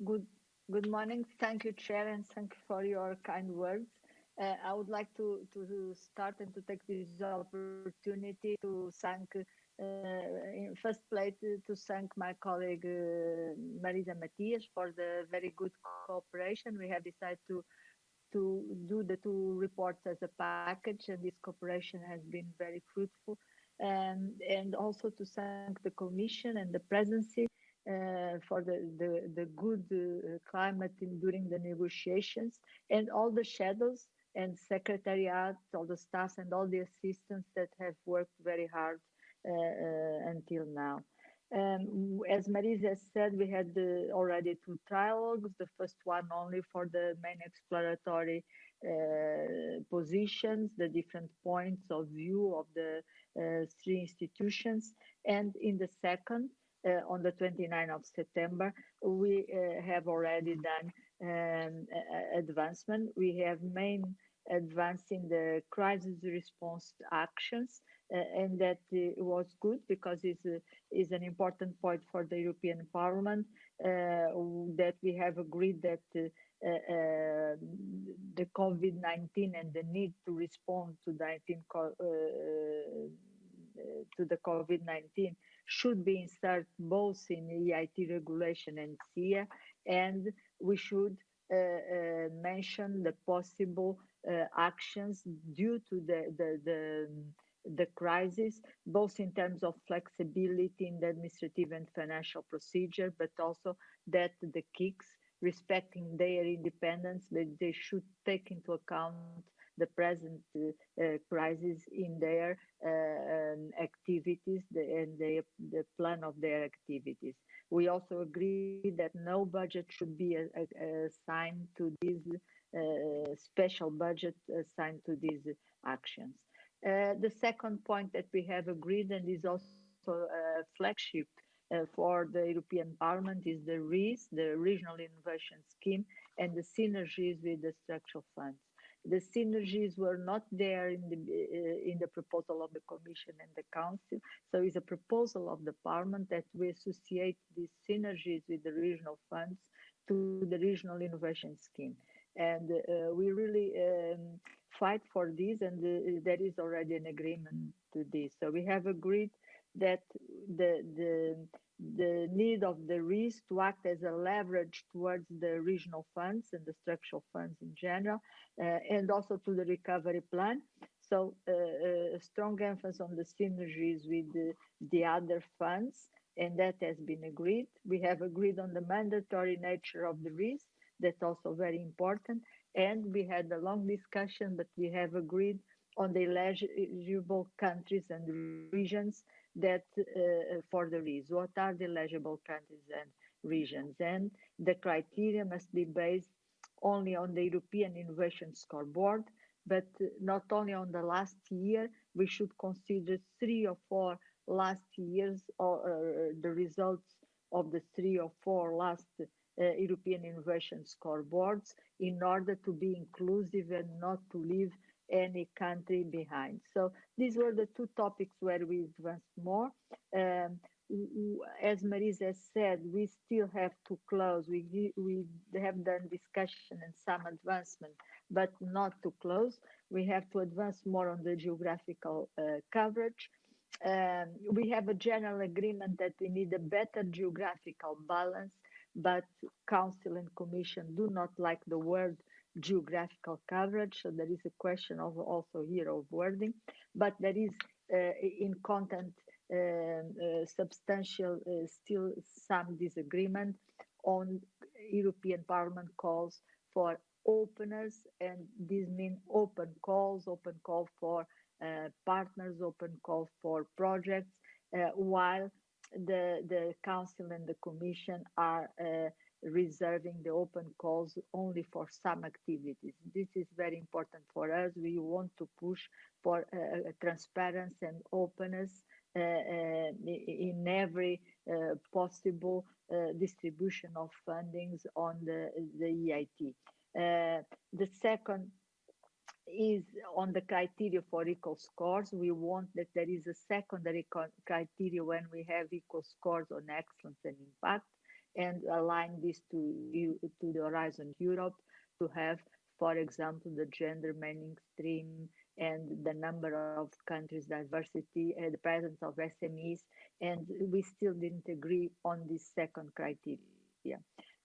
Good, good morning. Thank you, Chair, and thank you for your kind words. I would like to start and to take this opportunity to thank, in first place, to thank my colleague Marisa Matias for the very good cooperation. We have decided to do the two reports as a package, and this cooperation has been very fruitful. And also to thank the Commission and the Presidency for the good climate during the negotiations, and all the shadows and secretariat, all the staff and all the assistants that have worked very hard until now. As Marisa said, we had already two trialogues, the first one only for the main exploratory positions, the different points of view of the three institutions, and in the second, on the 29th of September, we have already done advancement. We have main advance in the crisis response actions, and that was good because it's is an important point for the European Parliament, that we have agreed that the COVID-19 and the need to respond to the COVID-19 should be inserted both in EIT regulation and SIA, and we should mention the possible actions due to the crisis, both in terms of flexibility in the administrative and financial procedure, but also that the KICs, respecting their independence, but they should take into account the present crisis in their activities and the plan of their activities. We also agree that no budget should be assigned to this special budget assigned to these actions. The second point that we have agreed, and is also a flagship for the European Parliament, is the RIS, the Regional Innovation Scheme, and the synergies with the structural funds. The synergies were not there in the proposal of the Commission and the Council, so it's a proposal of the Parliament that we associate these synergies with the regional funds to the Regional Innovation Scheme. And we really fight for this, and there is already an agreement to this. So we have agreed that the need of the RIS to act as a leverage towards the regional funds and the structural funds in general, and also to the recovery plan. So a strong emphasis on the synergies with the other funds, and that has been agreed. We have agreed on the mandatory nature of the RIS. That's also very important. And we had a long discussion, but we have agreed on the eligible countries and regions that for the RIS. What are the eligible countries and regions? And the criteria must be based only on the European Innovation Scoreboard, but not only on the last year. We should consider 3 or 4 last years, or the results of the 3 or 4 last European Innovation Scoreboards, in order to be inclusive and not to leave any country behind. So these were the two topics where we advanced more. As Marisa said, we still have to close. We have done discussion and some advancement, but not to close. We have to advance more on the geographical coverage. We have a general agreement that we need a better geographical balance, but Council and Commission do not like the word geographical coverage, so there is a question of also here of wording, but there is in content substantial still some disagreement on European Parliament calls for openness, and this means open calls, open call for partners, open call for projects, while the Council and the Commission are reserving the open calls only for some activities. This is very important for us. We want to push for transparency and openness in every possible distribution of fundings on the EIT. The second is on the criteria for equal scores. We want that there is a secondary criteria when we have equal scores on excellence and impact. and align this to the Horizon Europe to have, for example, the gender mainstream and the number of countries diversity and the presence of SMEs, and we still didn't agree on this second criteria.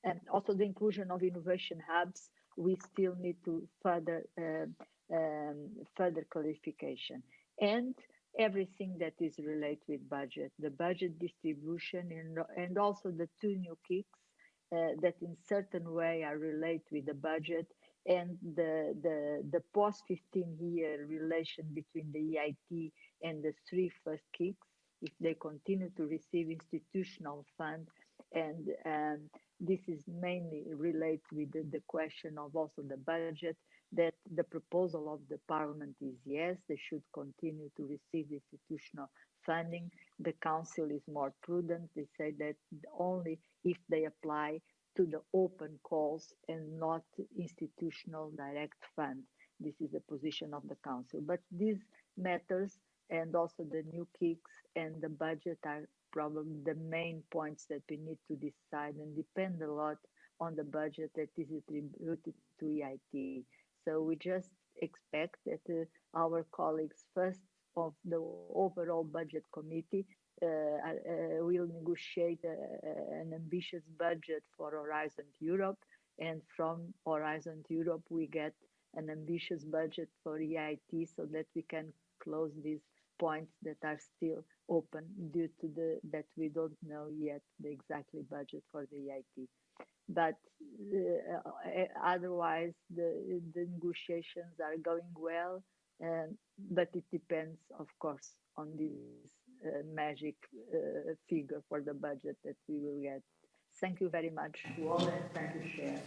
And also the inclusion of innovation hubs, we still need to further clarification. And everything that is related with budget, the budget distribution, and also the two new kicks that in certain way are related with the budget, and the post 15-year relation between the EIT and the three first kicks, if they continue to receive institutional fund. And this is mainly related with the question of also the budget, that the proposal of the parliament is yes, they should continue to receive institutional funding. The council is more prudent. They say that only if they apply to the open calls and not institutional direct fund. This is the position of the council. But these matters and also the new kicks and the budget are probably the main points that we need to decide, and depend a lot on the budget that is attributed to EIT. So we just expect that our colleagues first of the overall budget committee will negotiate an ambitious budget for Horizon Europe, and from Horizon Europe we get an ambitious budget for EIT, so that we can close these points that are still open due to that we don't know yet the exactly budget for the EIT. But otherwise, the negotiations are going well, but it depends, of course, on this magic figure for the budget that we will get. Thank you very much to all, and thank you, Chair.